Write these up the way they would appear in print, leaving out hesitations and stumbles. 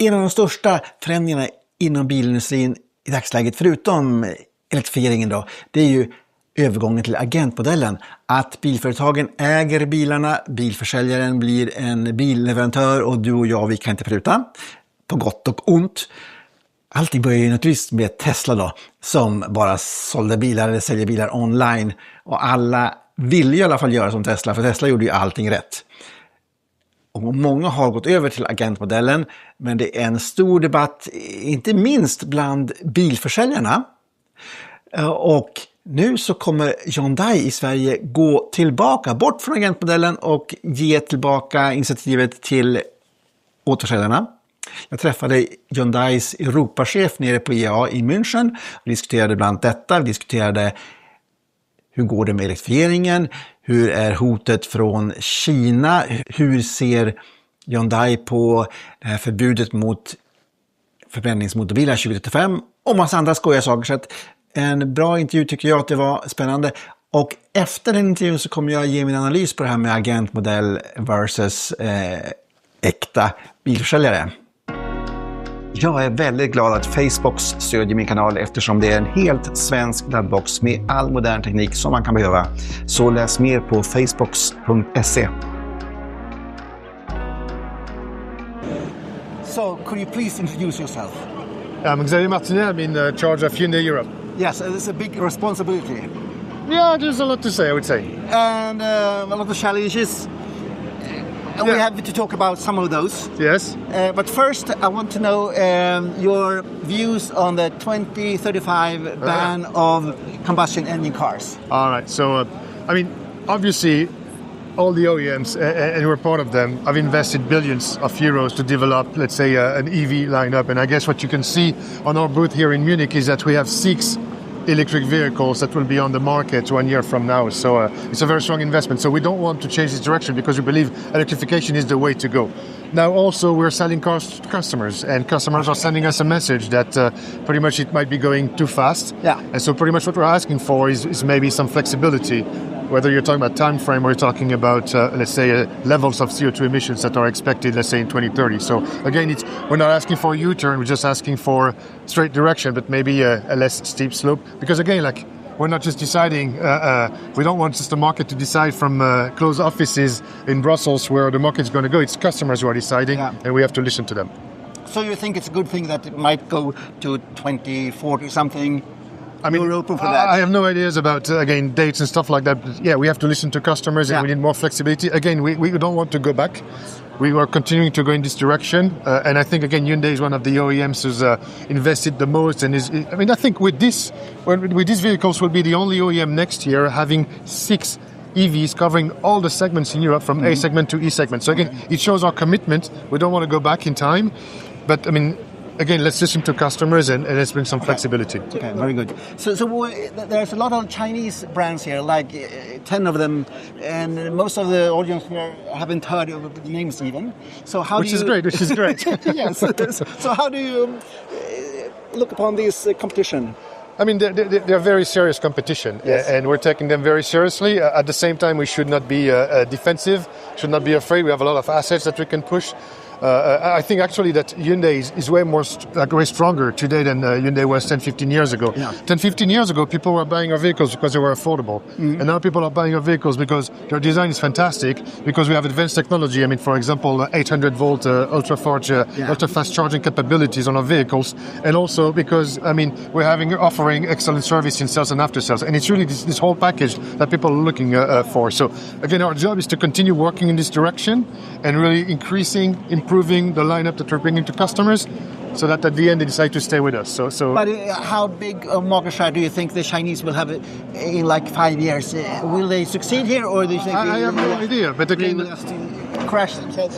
En av de största förändringarna inom bilindustrin i dagsläget, förutom elektrifieringen då, det är ju övergången till agentmodellen. Att bilföretagen äger bilarna, bilförsäljaren blir en bil-leverantör och du och jag, vi kan inte pruta. På gott och ont. Allting börjar ju naturligtvis med Tesla då, som bara sålde bilar eller säljer bilar online. Och alla ville i alla fall göra som Tesla, för Tesla gjorde ju allting rätt. Och många har gått över till agentmodellen, men det är en stor debatt, inte minst bland bilförsäljarna. Och nu så kommer Hyundai i Sverige gå tillbaka, bort från agentmodellen och ge tillbaka initiativet till återförsäljarna. Jag träffade Hyundais Europachef nere på IAA i München och diskuterade bland detta. Vi diskuterade hur går det med elektrifieringen, hur är hotet från Kina, hur ser Hyundai på det här förbudet mot förbränningsmotorbilar 2035 och massa andra skojiga saker. Så att en bra intervju tycker jag att det var spännande. Och efter den intervjun så kommer jag ge min analys på det här med agentmodell versus äkta bilförsäljare. Jag är väldigt glad att Facebook stödjer min kanal eftersom det är en helt svensk laddbox med all modern teknik som man kan behöva. Så läs mer på facebooks.se. So, could you please introduce yourself? I'm Xavier Martinet. I'm in charge of Hyundai Europe. Yes, it's a big responsibility. Yeah, there's a lot to say, I would say. And a lot of challenges. And we have to talk about some of those. Yes. But first, I want to know your views on the 2035 ban of combustion engine cars. All right. So, obviously, all the OEMs, and we're part of them, have invested billions of euros to develop, let's say, an EV lineup. And I guess what you can see on our booth here in Munich is that we have 6 electric vehicles that will be on the market 1 year from now. So it's a very strong investment. So we don't want to change this direction because we believe electrification is the way to go. Now also we're selling cars to customers, and customers are sending us a message that pretty much it might be going too fast. Yeah. And so pretty much what we're asking for is maybe some flexibility, whether you're talking about time frame or you're talking about, let's say, levels of CO2 emissions that are expected, let's say, in 2030. So again, we're not asking for a U-turn, we're just asking for straight direction, but maybe a less steep slope. Because again, we're not just deciding, we don't want just the market to decide from closed offices in Brussels where the market's going to go. It's customers who are deciding, and we have to listen to them. So you think it's a good thing that it might go to 2040 something? You're open for that? I have no ideas about, again, dates and stuff like that. But yeah, we have to listen to customers, and we need more flexibility. Again, we don't want to go back. We are continuing to go in this direction. And I think, again, Hyundai is one of the OEMs who's invested the most. And I think with these vehicles, we'll be the only OEM next year having 6 EVs covering all the segments in Europe from A segment to E segment. So again, it shows our commitment. We don't want to go back in time. But, again, let's listen to customers and let's bring some flexibility. Okay, very good. So there's a lot of Chinese brands here, like 10 of them, and most of the audience here haven't heard of the names even. So which is great. Yes. So how do you look upon this competition? They're very serious competition, and we're taking them very seriously. At the same time, we should not be defensive, should not be afraid. We have a lot of assets that we can push. I think actually that Hyundai is way stronger today than Hyundai was 10-15 years ago. Yeah. 10-15 years ago, people were buying our vehicles because they were affordable. Mm-hmm. And now people are buying our vehicles because their design is fantastic, because we have advanced technology. For example, 800-volt ultra-fast charging capabilities on our vehicles. And also because, we're offering excellent service in sales and after sales. And it's really this whole package that people are looking for. So, again, our job is to continue working in this direction and really improving the lineup that we're bringing to customers, so that at the end they decide to stay with us. So. But how big a market share do you think the Chinese will have in 5 years? Will they succeed here, or do you think I have no idea? But again, they will just crash themselves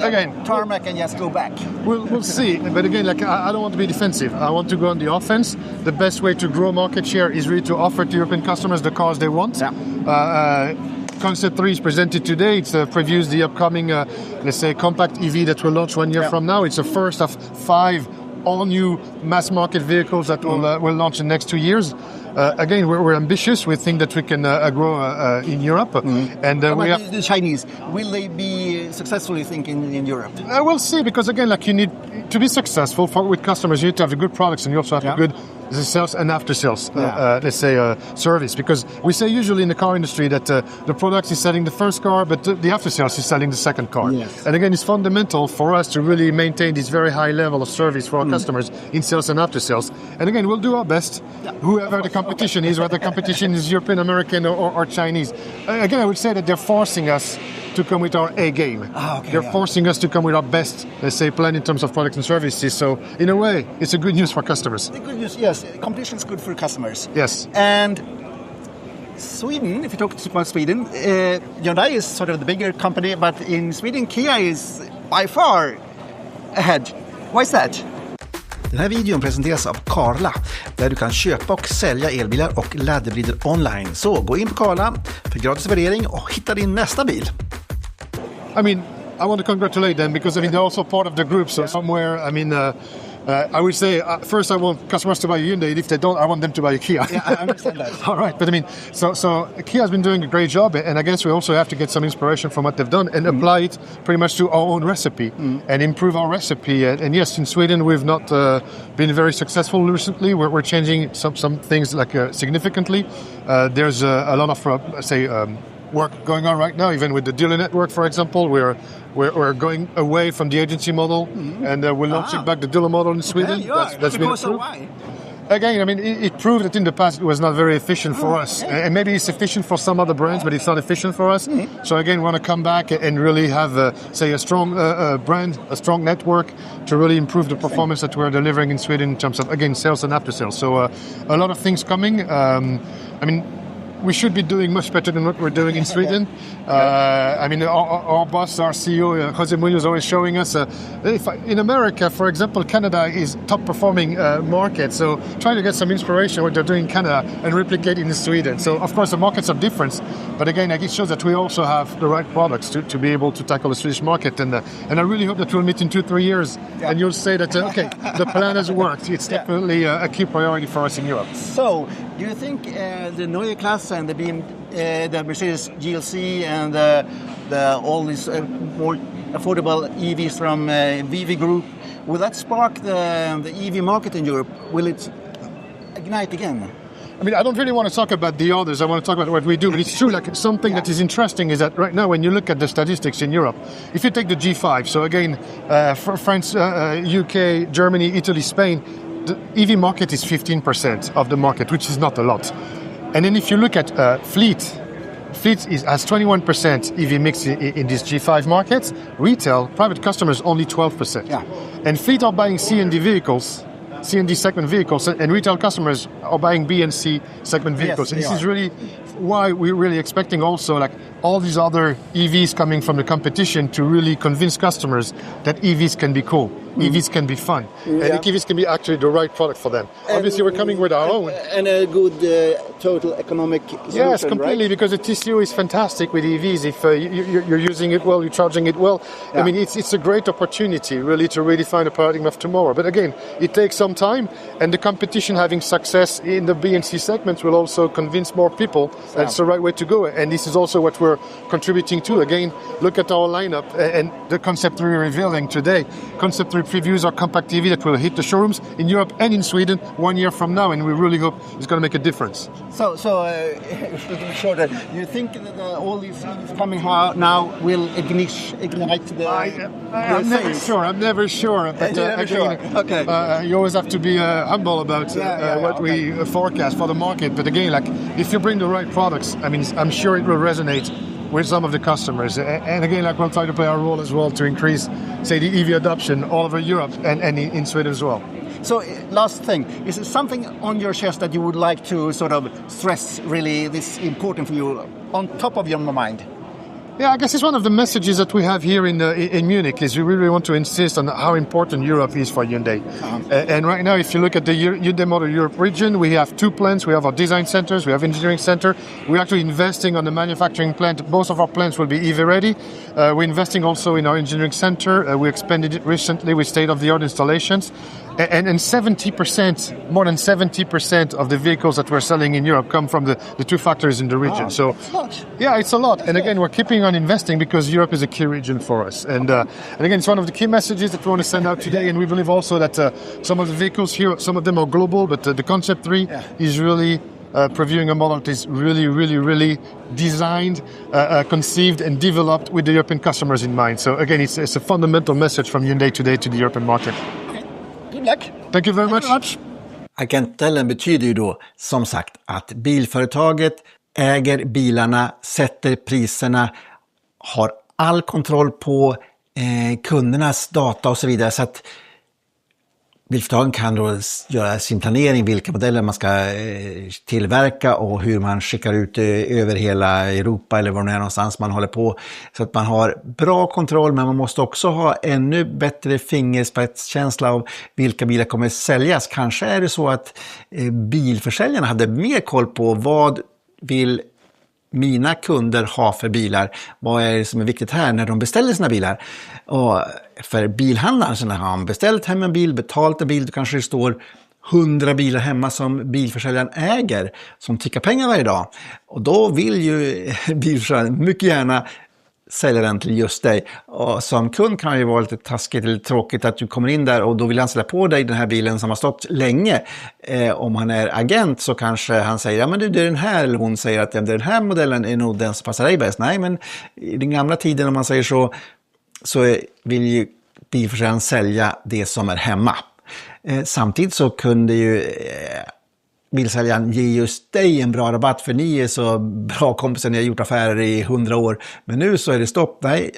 again, tarmac and just go back. We'll see. But again, I don't want to be defensive. I want to go on the offense. The best way to grow market share is really to offer to European customers the cars they want. Yeah. Concept 3 is presented today. It previews the upcoming, compact EV that will launch 1 year from now. It's the first of 5 all new mass market vehicles that will launch in the next 2 years. Again, we're ambitious. We think that we can grow in Europe. And we have the Chinese. Will they be successful, you think, in Europe? We'll see, because again, like, you need to be successful with customers. You need to have the good products, and you also have the good sales and after sales, let's say, service. Because we say usually in the car industry that the product is selling the first car, but the after sales is selling the second car. Yes. And again, it's fundamental for us to really maintain this very high level of service for our customers in sales and after sales. And again, we'll do our best, whoever the competition is, whether the competition is European, American, or Chinese. Again, I would say that they're forcing us to come with our A game. They're forcing us to come with our best, let's say, plan in terms of products and services. So in a way, it's a good news for customers. The good news, yes. Competition is good for customers. Yes. And Sweden, if you talk about Sweden, Hyundai is sort of the bigger company, but in Sweden, Kia is by far ahead. Why is that? Den här videon presenteras av Karla, där du kan köpa och sälja elbilar och laddhybrider online. Så gå in på Karla för gratis värdering och hitta din nästa bil. I mean, I want to congratulate them, because I mean they're also part of the group. So somewhere, I mean, I would say first I want customers to buy a Hyundai. And if they don't, I want them to buy a Kia. Yeah, I understand that. All right, but I mean, so Kia has been doing a great job, and I guess we also have to get some inspiration from what they've done and apply it pretty much to our own recipe and improve our recipe. And yes, in Sweden we've not been very successful recently. We're changing some things like significantly. There's a lot of work going on right now, even with the dealer network, for example. We're going away from the agency model, and we're launching back the dealer model in Sweden. Okay, that's been approved. Why? Again, I mean, it proved that in the past it was not very efficient for us. And maybe it's efficient for some other brands, but it's not efficient for us. So again, we want to come back and really have, a strong brand, a strong network to really improve the performance that we're delivering in Sweden in terms of, again, sales and after sales. So a lot of things coming. I mean, we should be doing much better than what we're doing in Sweden. I mean, our boss, our CEO, Jose Munoz, is always showing us. In America, for example, Canada is top-performing market. So trying to get some inspiration what they're doing in Canada and replicate it in Sweden. So, of course, the markets are different. But again, it shows that we also have the right products to be able to tackle the Swedish market. And I really hope that we'll meet in 2-3 years. And you'll say that, okay, the plan has worked. It's definitely a key priority for us in Europe. So, do you think the Neue Klasse and the Mercedes GLC and all these more affordable EVs from VV Group, will that spark the EV market in Europe? Will it ignite again? I mean, I don't really want to talk about the others. I want to talk about what we do. But it's true, like, something that is interesting is that right now, when you look at the statistics in Europe, if you take the G5, so again, France, UK, Germany, Italy, Spain, the EV market is 15% of the market, which is not a lot. And then if you look at fleet has 21% EV mix in these G5 markets. Retail, private customers, only 12%. Yeah. And fleet are buying C and D vehicles, C and D segment vehicles, and retail customers are buying B and C segment vehicles. Yes, and this is really why we're really expecting also, like, all these other EVs coming from the competition to really convince customers that EVs can be cool. EVs can be fun. And EVs can be actually the right product for them. And obviously, we're coming with our own. And a good total economic solution, yes, completely, right? Because the TCO is fantastic with EVs. If you're using it well, you're charging it well. Yeah. I mean, it's a great opportunity, really, to redefine the paradigm of tomorrow. But again, it takes some time, and the competition having success in the B and C segments will also convince more people that's the right way to go. And this is also what we're contributing to. Again, look at our lineup and the concept we're revealing today. Concept previews are compact EV that will hit the showrooms in Europe and in Sweden 1 year from now, and we really hope it's going to make a difference. So to be sure, that you think that all these things coming now will ignite the I'm never sure. But again, you always have to be humble about what we forecast for the market. But again, like, if you bring the right products, I mean, I'm sure it will resonate with some of the customers. And again, like, we'll try to play our role as well to increase, say, the EV adoption all over Europe and in Sweden as well. So, last thing, is there something on your chest that you would like to sort of stress, really, this important for you, on top of your mind? Yeah, I guess it's one of the messages that we have here in Munich is we really want to insist on how important Europe is for Hyundai. And right now, if you look at the Hyundai Motor Europe region, we have 2 plants. We have our design centers, we have engineering center. We're actually investing on the manufacturing plant. Both of our plants will be EV ready. We're investing also in our engineering center. We expanded it recently with state-of-the-art installations. And 70%, more than 70% of the vehicles that we're selling in Europe come from the two factories in the region. So, it's a lot. yeah, it's a lot. And again, we're keeping on investing because Europe is a key region for us. And again, it's one of the key messages that we want to send out today. And we believe also that some of the vehicles here, some of them are global, but the Concept 3 is really previewing a model that is really designed, conceived and developed with the European customers in mind. So again, it's a fundamental message from Hyundai today to the European market. Good luck. Thank you very much. Agentmodellen betyder ju då som sagt att bilföretaget äger bilarna, sätter priserna, har all kontroll på kundernas data och så vidare, så att bilföretagen kan då göra sin planering, vilka modeller man ska tillverka och hur man skickar ut över hela Europa eller var det är någonstans man håller på. Så att man har bra kontroll, men man måste också ha ännu bättre fingerspetskänsla av vilka bilar kommer säljas. Kanske är det så att bilförsäljarna hade mer koll på vad vill mina kunder ha för bilar. Vad är det som är viktigt här när de beställer sina bilar? Och för bilhandlaren, så när han beställt hem en bil, betalt en bil, då kanske det står 100 bilar hemma som bilförsäljaren äger, som tickar pengar varje dag. Och då vill ju bilförsäljaren mycket gärna sälja den till just dig. Och som kund kan det ju vara lite taskigt eller tråkigt att du kommer in där och då vill han sälja på dig den här bilen som har stått länge. Om han är agent så kanske han säger, ja men du, det är den här, eller hon säger att den här modellen är nog den som passar dig bäst. Nej, men i den gamla tiden om man säger så vill ju bilförsäljaren sälja det som är hemma. Samtidigt så kunde ju bilsäljaren ge just dig en bra rabatt för ni är så bra kompisar, ni har gjort affärer i 100 år. Men nu så är det stopp. Nej,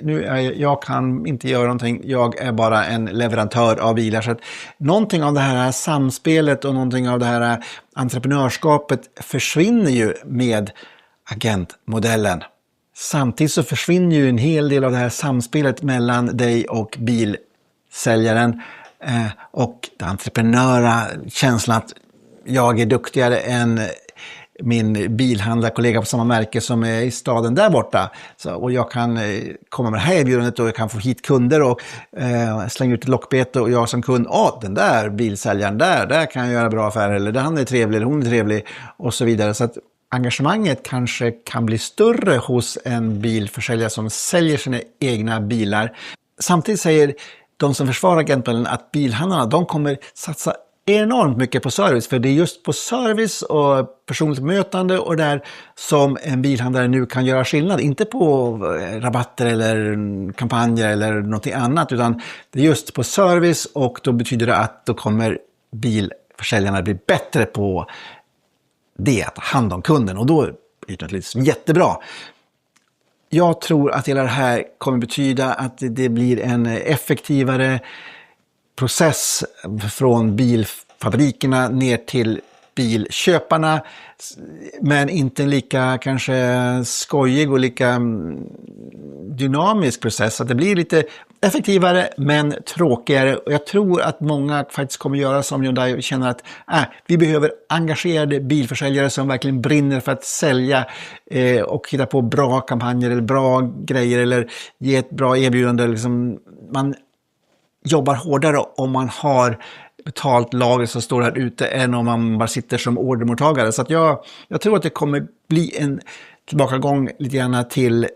jag kan inte göra någonting. Jag är bara en leverantör av bilar. Så att någonting av det här samspelet och någonting av det här entreprenörskapet försvinner ju med agentmodellen. Samtidigt så försvinner ju en hel del av det här samspelet mellan dig och bilsäljaren och den entreprenöra känslan att jag är duktigare än min bilhandlarkollega på samma märke som är i staden där borta. Och jag kan komma med det här erbjudandet och jag kan få hit kunder och slänga ut ett lockbete och jag som kund, den där bilsäljaren där kan jag göra bra affärer, eller han är trevlig eller hon är trevlig och så vidare. Så att engagemanget kanske kan bli större hos en bilförsäljare som säljer sina egna bilar. Samtidigt säger de som försvarar Agentmodellen att bilhandlarna, de kommer satsa enormt mycket på service, för det är just på service och personligt mötande och där som en bilhandlare nu kan göra skillnad. Inte på rabatter eller kampanjer eller något annat, utan det är just på service, och då betyder det att då kommer bilförsäljarna bli bättre på det, att ta hand om kunden, och då är det naturligtvis jättebra. Jag tror att hela det här kommer betyda att det blir en effektivare process från bilfabrikerna ner till bilköparna, men inte lika kanske skojig och lika dynamisk process. Att det blir lite effektivare men tråkigare, och jag tror att många faktiskt kommer göra som Hyundai och känner att vi behöver engagerade bilförsäljare som verkligen brinner för att sälja och hitta på bra kampanjer eller bra grejer eller ge ett bra erbjudande. Liksom, man jobbar hårdare om man har betalt lager som står här ute än om man bara sitter som ordermottagare. Så att jag tror att det kommer bli en tillbakagång lite grann till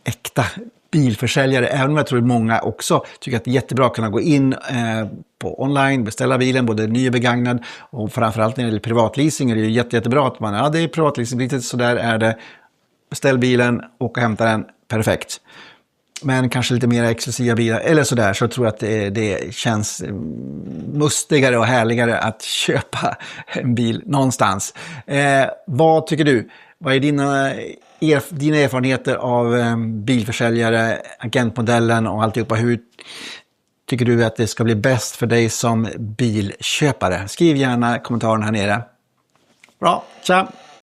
äkta bilförsäljare, även om jag tror att många också tycker att det är jättebra att kunna gå in på online, beställa bilen, både ny och begagnad, och framförallt när det gäller privatleasing är det ju jättebra att man, det är privatleasing, så där är det, beställ bilen och hämta den, perfekt. Men kanske lite mer exklusiva bilar eller sådär, så tror jag att det känns mustigare och härligare att köpa en bil någonstans. Vad tycker du? Vad är dina erfarenheter av bilförsäljare, agentmodellen och alltihopa? Hur tycker du att det ska bli bäst för dig som bilköpare? Skriv gärna kommentaren här nere. Bra, tja!